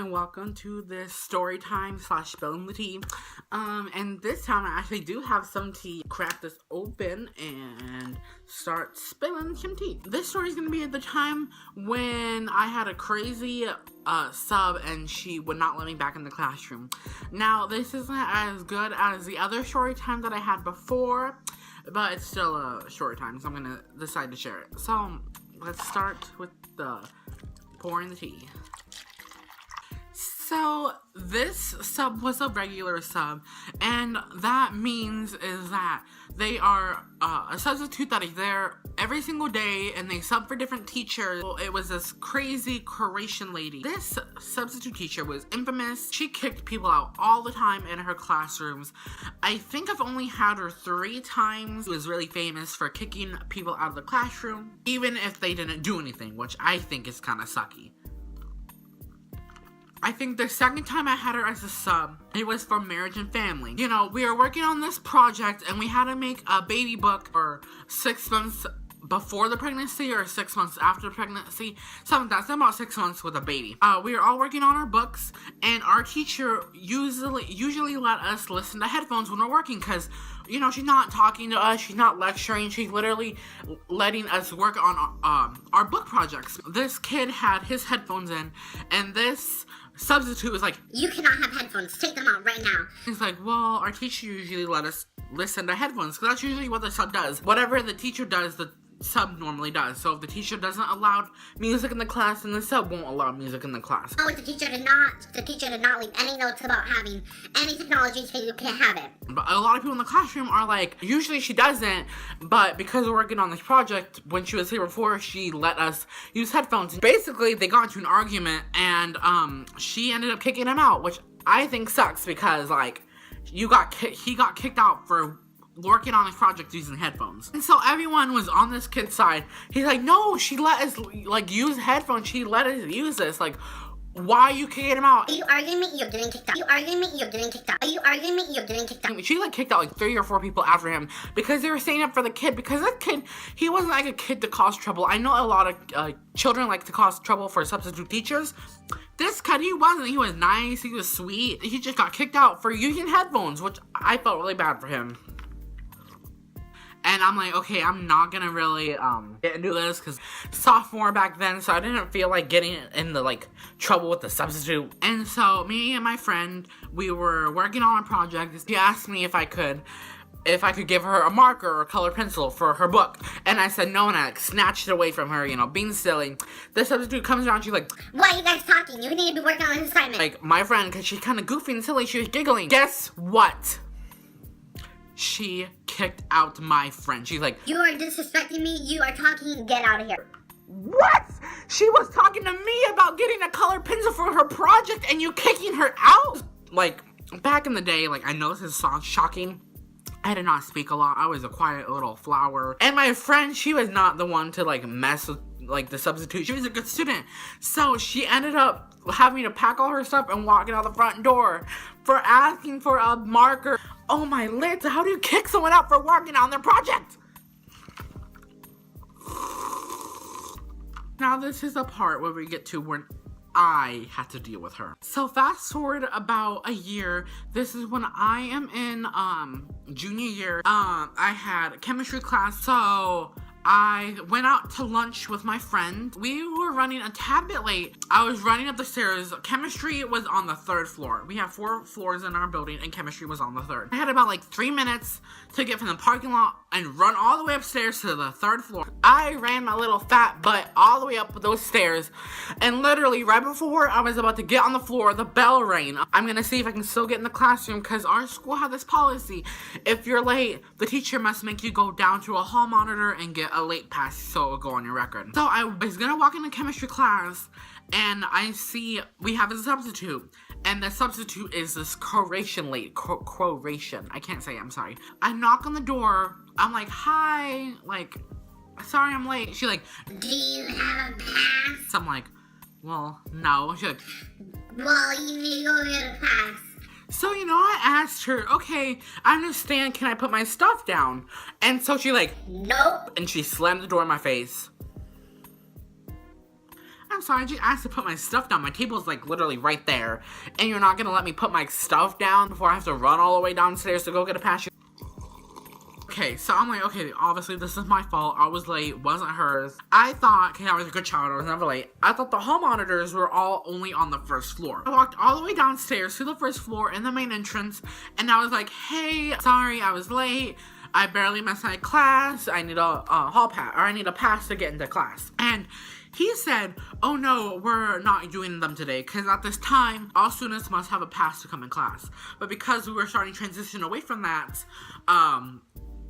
and welcome to this story time / spilling the tea. And this time I actually do have some tea. Crack this open and start spilling some tea. This story is going to be at the time when I had a crazy sub and she would not let me back in the classroom. Now, this isn't as good as the other story time that I had before, but it's still a story time, so I'm going to decide to share it. So, let's start with the pouring the tea. So, this sub was a regular sub, and that means is that they are a substitute that is there every single day, and they sub for different teachers. Well, it was this crazy Croatian lady. This substitute teacher was infamous. She kicked people out all the time in her classrooms. I think I've only had her 3 times. She was really famous for kicking people out of the classroom, even if they didn't do anything, which I think is kind of sucky. I think the second time I had her as a sub, it was for Marriage and Family. You know, we were working on this project and we had to make a baby book for 6 months before the pregnancy or 6 months after pregnancy. Something that's about 6 months with a baby. We were all working on our books, and our teacher usually let us listen to headphones when we're working because, you know, she's not talking to us, she's not lecturing, she's literally letting us work on our book projects. This kid had his headphones in, and this substitute was like, "You cannot have headphones, take them out right now." He's like, well, our teacher usually let us listen to headphones, because that's usually what the sub does. Whatever the teacher does, the sub normally does. So if the teacher doesn't allow music in the class, then the sub won't allow music in the class. Oh, the teacher did not leave any notes about having any technology, so you can't have it. But a lot of people in the classroom are like, usually she doesn't, but because we're working on this project, when she was here before, she let us use headphones. Basically, they got into an argument, and she ended up kicking him out, which I think sucks, because like, he got kicked out for working on his project using headphones. And so everyone was on this kid's side. He's like, no, she let us like use headphones, she let us use this, like, why are you kicking him out? Are you arguing me? You're getting kicked out. Are you arguing me? You're getting kicked out. Are you arguing me? You're getting kicked out. She like kicked out like 3 or 4 people after him because they were standing up for the kid, because that kid, he wasn't like a kid to cause trouble. I know a lot of children like to cause trouble for substitute teachers. This kid, he wasn't. He was nice, he was sweet. He just got kicked out for using headphones, which I felt really bad for him. And I'm like, okay, I'm not gonna really get into this, because sophomore back then, so I didn't feel like getting into like trouble with the substitute. And so me and my friend, we were working on a project. She asked me if I could give her a marker or a colored pencil for her book. And I said no, and I like, snatched it away from her, you know, being silly. The substitute comes around, she's like, "Why are you guys talking? You need to be working on this assignment." Like, my friend, because she's kind of goofy and silly, she was giggling. Guess what? She kicked out my friend. She's like, "You are disrespecting me. You are talking. Get out of here." What? She was talking to me about getting a colored pencil for her project and you kicking her out? Like, back in the day, like, I know this is shocking. I did not speak a lot. I was a quiet little flower. And my friend, she was not the one to, like, mess with, like, the substitute. She was a good student. So she ended up having to pack all her stuff and walking out the front door for asking for a marker. Oh my lids, how do you kick someone out for working on their project? Now this is the part where we get to when I had to deal with her. So fast forward about a year. This is when I am in junior year. I had chemistry class, so I went out to lunch with my friend. We were running a tad bit late. I was running up the stairs. Chemistry was on the 3rd floor. We have 4 floors in our building, and chemistry was on the 3rd. I had about like 3 minutes to get from the parking lot and run all the way upstairs to the 3rd floor. I ran my little fat butt all the way up those stairs, and literally right before I was about to get on the floor, the bell rang. I'm gonna see if I can still get in the classroom, because our school had this policy. If you're late, the teacher must make you go down to a hall monitor and get a late pass, so it will go on your record. So I was gonna walk into chemistry class, and I see we have a substitute, and the substitute is this Croatian lady. Croatian. I can't say it, I'm sorry. I knock on the door. I'm like, hi, like, sorry I'm late. She's like, "Do you have a pass?" So I'm like, well, no. She's like, "Well, you need to go get a pass." So, you know, I asked her, okay, I understand, can I put my stuff down? And so she like, "Nope." and she slammed the door in my face. I'm sorry, I just asked to put my stuff down. My table's like literally right there. And you're not gonna let me put my stuff down before I have to run all the way downstairs to go get a pass? Okay, so I'm like, okay, obviously this is my fault. I was late, wasn't hers. I thought, okay, I was a good child, I was never late. I thought the hall monitors were all only on the first floor. I walked all the way downstairs to the first floor in the main entrance, and I was like, hey, sorry, I was late. I barely missed my class. I need a hall pass, or I need a pass to get into class. And he said, oh no, we're not doing them today, because at this time, all students must have a pass to come in class. But because we were starting to transition away from that,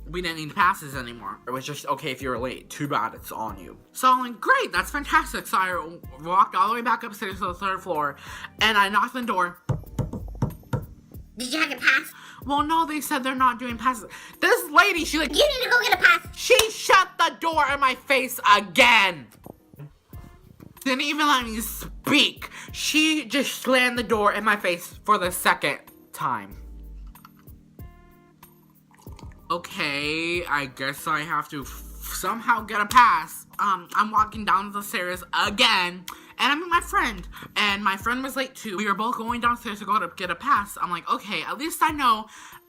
we didn't need passes anymore. It was just, okay, if you're late, too bad, it's on you. So I'm like, great, that's fantastic. So I walked all the way back upstairs to the third floor, and I knocked on the door. Did you have your pass? Well, no, they said they're not doing passes. This lady, she like, you need to go get a pass. She shut the door in my face again. Didn't even let me speak. She just slammed the door in my face for the second time. Okay, I guess I have to somehow get a pass. I'm walking down the stairs again, and I'm with my friend, and my friend was late too. We were both going downstairs to go to get a pass. I'm like, okay, at least I know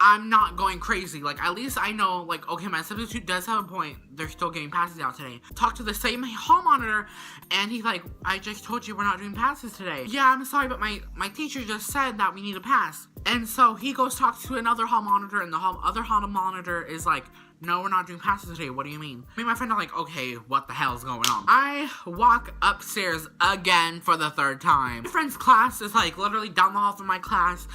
I'm not going crazy. Like, at least I know, like, okay, my substitute does have a point. They're still getting passes out today. Talk to the same hall monitor, and he's like, I just told you we're not doing passes today. Yeah, I'm sorry, but my teacher just said that we need a pass. And so he goes talk to another hall monitor, and the other hall monitor is like, no, we're not doing passes today. What do you mean? Me and my friend are like, okay, what the hell is going on? I walk upstairs again for the third time. My friend's class is like literally down the hall from my class.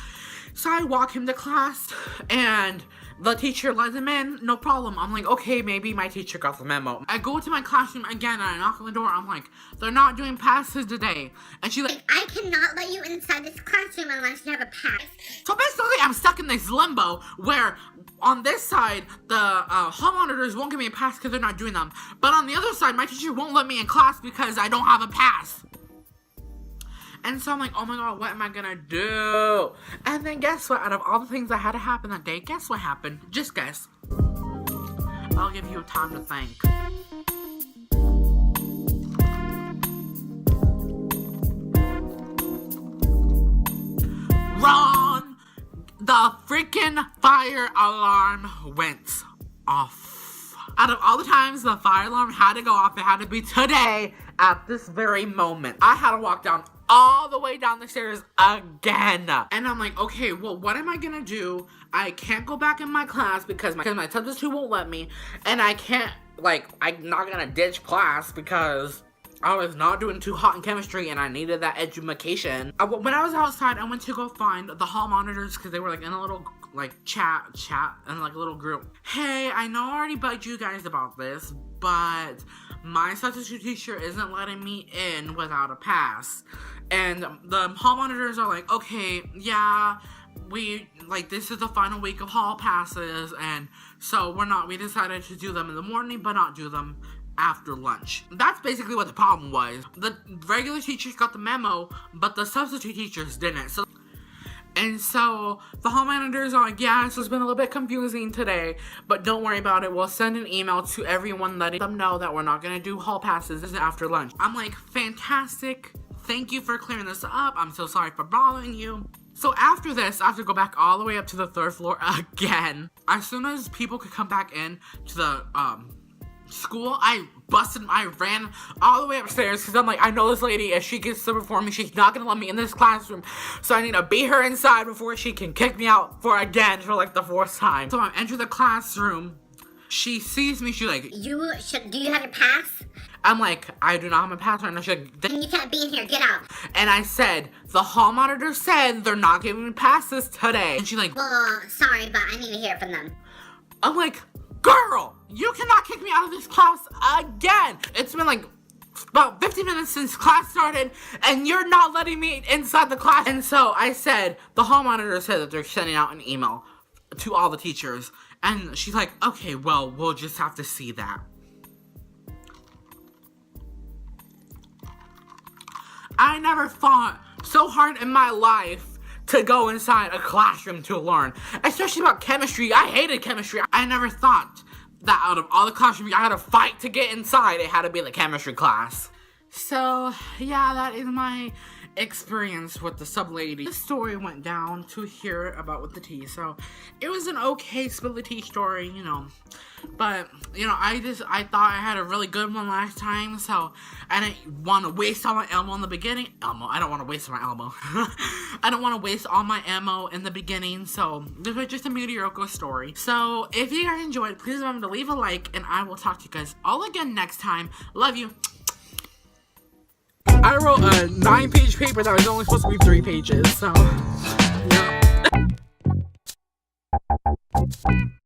So I walk him to class, and the teacher lets him in, no problem. I'm like, okay, maybe my teacher got the memo. I go to my classroom again, and I knock on the door. I'm like, they're not doing passes today. And she's like, I cannot let you inside this classroom unless you have a pass. So basically, I'm stuck in this limbo where on this side, the hall monitors won't give me a pass because they're not doing them. But on the other side, my teacher won't let me in class because I don't have a pass. And so I'm like, oh my god, what am I gonna do? And then guess what? Out of all the things that had to happen that day, guess what happened? Just guess. I'll give you time to think. Wrong! The freaking fire alarm went off. Out of all the times the fire alarm had to go off, it had to be today at this very moment. I had to walk down all the way down the stairs again. And I'm like, okay, well, what am I gonna do? I can't go back in my class because my substitute won't let me. And I can't, like, I'm not gonna ditch class because I was not doing too hot in chemistry and I needed that education. When I was outside, I went to go find the hall monitors because they were like in a little like chat and like a little group. Hey, I know I already bugged you guys about this, but my substitute teacher isn't letting me in without a pass. And the hall monitors are like, okay, yeah, this is the final week of hall passes, and so we decided to do them in the morning, but not do them after lunch. That's basically what the problem was. The regular teachers got the memo, but the substitute teachers didn't. And so the hall managers are like, yeah, this has been a little bit confusing today, but don't worry about it. We'll send an email to everyone letting them know that we're not going to do hall passes after lunch. I'm like, fantastic. Thank you for clearing this up. I'm so sorry for bothering you. So after this, I have to go back all the way up to the third floor again. As soon as people could come back in to the school, I ran all the way upstairs because I'm like, I know this lady, if she gets through before me, she's not gonna let me in this classroom, so I need to beat her inside before she can kick me out for like the fourth time. So I enter the classroom, she sees me, she's like, do you have your pass? I'm like, I do not have my pass right now. She's like, then you can't be in here, get out. And I said, the hall monitor said they're not giving me passes today. And she's like, well, sorry, but I need to hear it from them. I'm like, girl, you cannot kick me out of this class again. It's been like about 15 minutes since class started, and you're not letting me inside the class. And so I said, the hall monitor said that they're sending out an email to all the teachers. And she's like, okay, well, we'll just have to see that. I never fought so hard in my life to go inside a classroom to learn, especially about chemistry. I hated chemistry. I never thought that out of all the classrooms I had to fight to get inside, it had to be the chemistry class. So, yeah, that is my experience with the sub lady. The story went down to hear about with the tea, so it was an okay spill the tea story, you know. But, you know, I thought I had a really good one last time, so I didn't want to waste all my ammo in the beginning. I don't want to waste my ammo. I don't want to waste all my ammo in the beginning, so this was just a mediocre story. So, if you guys enjoyed, please remember to leave a like, and I will talk to you guys all again next time. Love you. I wrote a 9-page paper that was only supposed to be 3 pages, so, yeah.